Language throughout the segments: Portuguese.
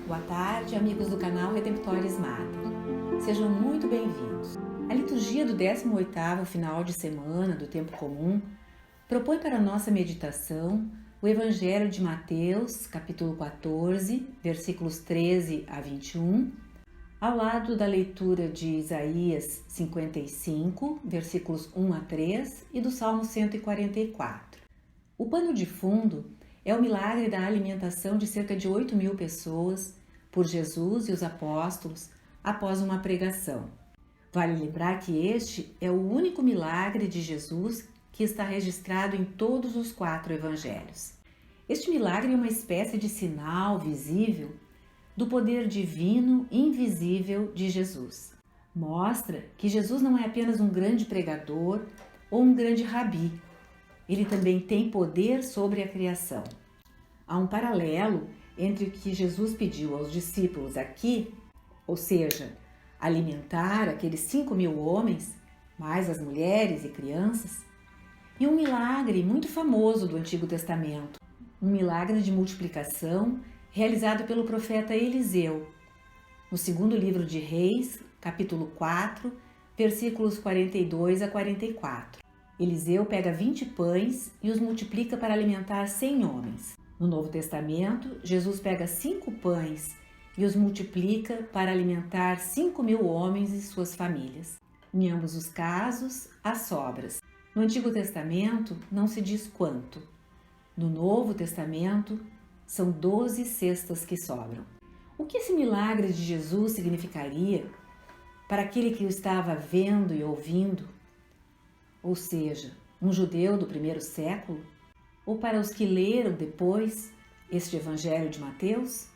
Boa tarde, amigos do canal Redemptoris Mater. Sejam muito bem-vindos. A liturgia do 18º final de semana do Tempo Comum propõe para nossa meditação o Evangelho de Mateus, capítulo 14, versículos 13 a 21, ao lado da leitura de Isaías 55, versículos 1 a 3 e do Salmo 144. O pano de fundo é o milagre da alimentação de cerca de 8.000 pessoas por Jesus e os apóstolos após uma pregação. Vale lembrar que este é o único milagre de Jesus que está registrado em todos os 4 evangelhos. Este milagre é uma espécie de sinal visível do poder divino invisível de Jesus. Mostra que Jesus não é apenas um grande pregador ou um grande rabi. Ele também tem poder sobre a criação. Há um paralelo entre o que Jesus pediu aos discípulos aqui, ou seja, alimentar aqueles 5.000 homens, mais as mulheres e crianças, e um milagre muito famoso do Antigo Testamento, um milagre de multiplicação realizado pelo profeta Eliseu, no segundo livro de Reis, capítulo 4, versículos 42 a 44. Eliseu pega 20 pães e os multiplica para alimentar 100 homens. No Novo Testamento, Jesus pega 5 pães e os multiplica para alimentar 5.000 homens e suas famílias. Em ambos os casos, há sobras. No Antigo Testamento, não se diz quanto. No Novo Testamento, são 12 cestas que sobram. O que esse milagre de Jesus significaria para aquele que o estava vendo e ouvindo? Ou seja, um judeu do primeiro século? Ou para os que leram depois este Evangelho de Mateus?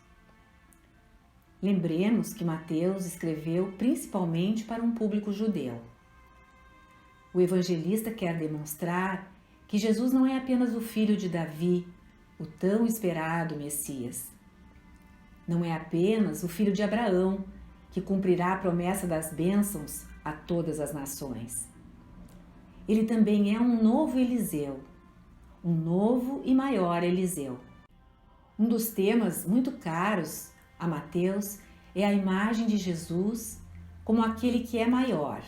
Lembremos que Mateus escreveu principalmente para um público judeu. O evangelista quer demonstrar que Jesus não é apenas o filho de Davi, o tão esperado Messias. Não é apenas o filho de Abraão, que cumprirá a promessa das bênçãos a todas as nações. Ele também é um novo Eliseu, um novo e maior Eliseu. Um dos temas muito caros a Mateus é a imagem de Jesus como aquele que é maior,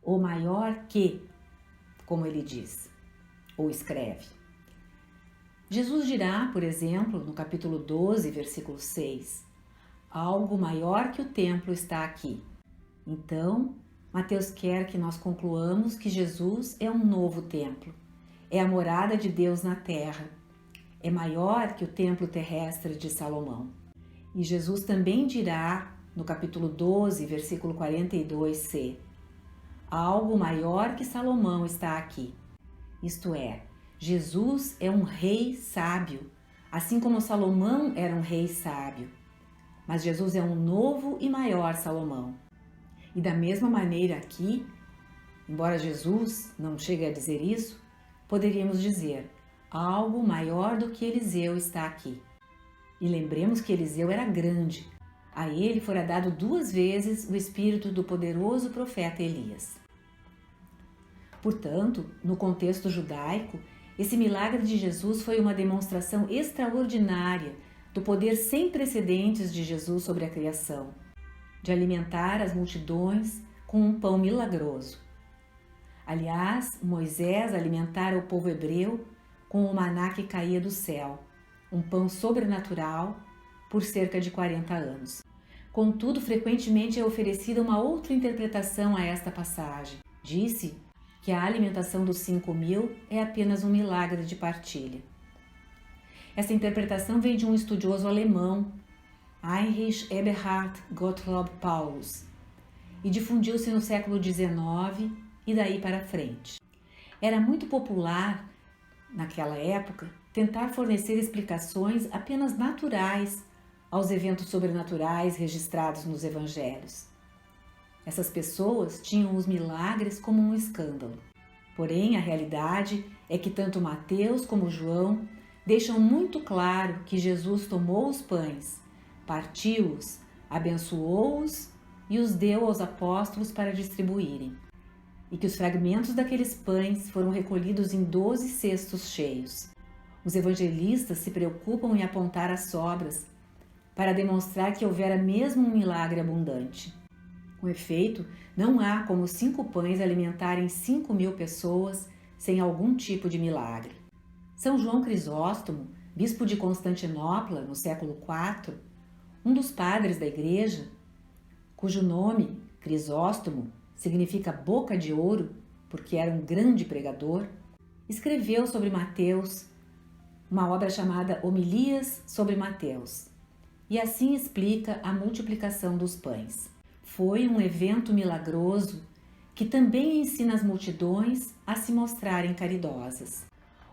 ou maior que, como ele diz, ou escreve. Jesus dirá, por exemplo, no capítulo 12, versículo 6, algo maior que o templo está aqui. Então, Mateus quer que nós concluamos que Jesus é um novo templo, é a morada de Deus na terra, é maior que o templo terrestre de Salomão. E Jesus também dirá, no capítulo 12, versículo 42c, algo maior que Salomão está aqui. Isto é, Jesus é um rei sábio, assim como Salomão era um rei sábio. Mas Jesus é um novo e maior Salomão. E da mesma maneira aqui, embora Jesus não chegue a dizer isso, poderíamos dizer, algo maior do que Eliseu está aqui. E lembremos que Eliseu era grande. A ele fora dado 2 vezes o espírito do poderoso profeta Elias. Portanto, no contexto judaico, esse milagre de Jesus foi uma demonstração extraordinária do poder sem precedentes de Jesus sobre a criação, de alimentar as multidões com um pão milagroso. Aliás, Moisés alimentara o povo hebreu com o maná que caía do céu, um pão sobrenatural, por cerca de 40 anos. Contudo, frequentemente é oferecida uma outra interpretação a esta passagem. Disse que a alimentação dos 5.000 é apenas um milagre de partilha. Essa interpretação vem de um estudioso alemão, Heinrich Eberhard Gottlob Paulus, e difundiu-se no século XIX e daí para frente. Era muito popular, naquela época, tentar fornecer explicações apenas naturais aos eventos sobrenaturais registrados nos evangelhos. Essas pessoas tinham os milagres como um escândalo. Porém, a realidade é que tanto Mateus como João deixam muito claro que Jesus tomou os pães, partiu-os, abençoou-os e os deu aos apóstolos para distribuírem, e que os fragmentos daqueles pães foram recolhidos em 12 cestos cheios. Os evangelistas se preocupam em apontar as sobras para demonstrar que houvera mesmo um milagre abundante. Com efeito, não há como 5 pães alimentarem 5.000 pessoas sem algum tipo de milagre. São João Crisóstomo, bispo de Constantinopla no século IV, um dos padres da igreja, cujo nome, Crisóstomo, significa boca de ouro, porque era um grande pregador, escreveu sobre Mateus uma obra chamada Homilias sobre Mateus, e assim explica a multiplicação dos pães. Foi um evento milagroso que também ensina as multidões a se mostrarem caridosas.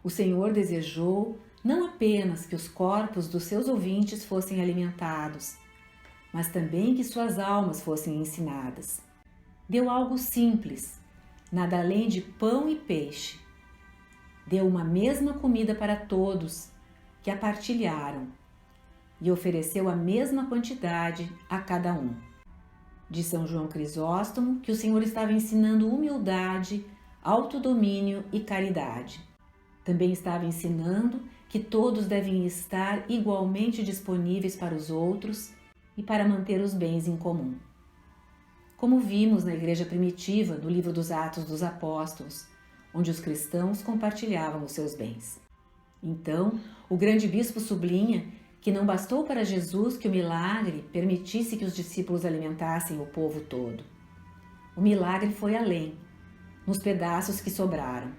O Senhor desejou não apenas que os corpos dos seus ouvintes fossem alimentados, mas também que suas almas fossem ensinadas. Deu algo simples, nada além de pão e peixe. Deu uma mesma comida para todos, que a partilharam, e ofereceu a mesma quantidade a cada um. De São João Crisóstomo que o Senhor estava ensinando humildade, autodomínio e caridade. Também estava ensinando que todos devem estar igualmente disponíveis para os outros e para manter os bens em comum. Como vimos na igreja primitiva do livro dos Atos dos Apóstolos, onde os cristãos compartilhavam os seus bens. Então, o grande bispo sublinha que não bastou para Jesus que o milagre permitisse que os discípulos alimentassem o povo todo. O milagre foi além, nos pedaços que sobraram,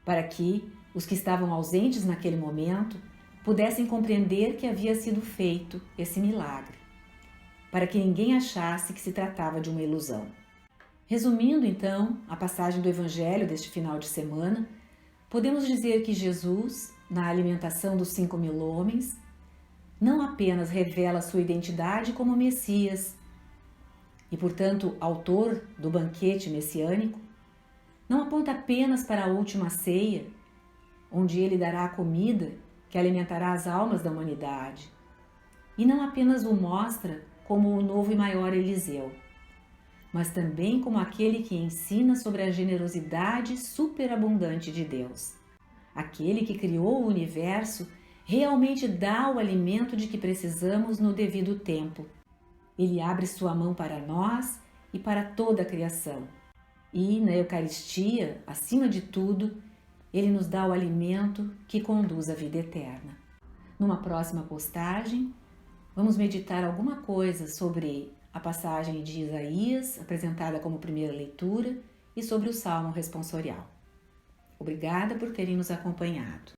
para que os que estavam ausentes naquele momento pudessem compreender que havia sido feito esse milagre, para que ninguém achasse que se tratava de uma ilusão. Resumindo, então, a passagem do Evangelho deste final de semana, podemos dizer que Jesus, na alimentação dos 5.000 homens, não apenas revela sua identidade como Messias e, portanto, autor do banquete messiânico, não aponta apenas para a última ceia, onde ele dará a comida que alimentará as almas da humanidade, e não apenas o mostra como o novo e maior Eliseu, mas também como aquele que ensina sobre a generosidade superabundante de Deus. Aquele que criou o universo realmente dá o alimento de que precisamos no devido tempo. Ele abre sua mão para nós e para toda a criação. E, na Eucaristia, acima de tudo, ele nos dá o alimento que conduz à vida eterna. Numa próxima postagem, vamos meditar alguma coisa sobre a passagem de Isaías, apresentada como primeira leitura, e sobre o Salmo responsorial. Obrigada por terem nos acompanhado.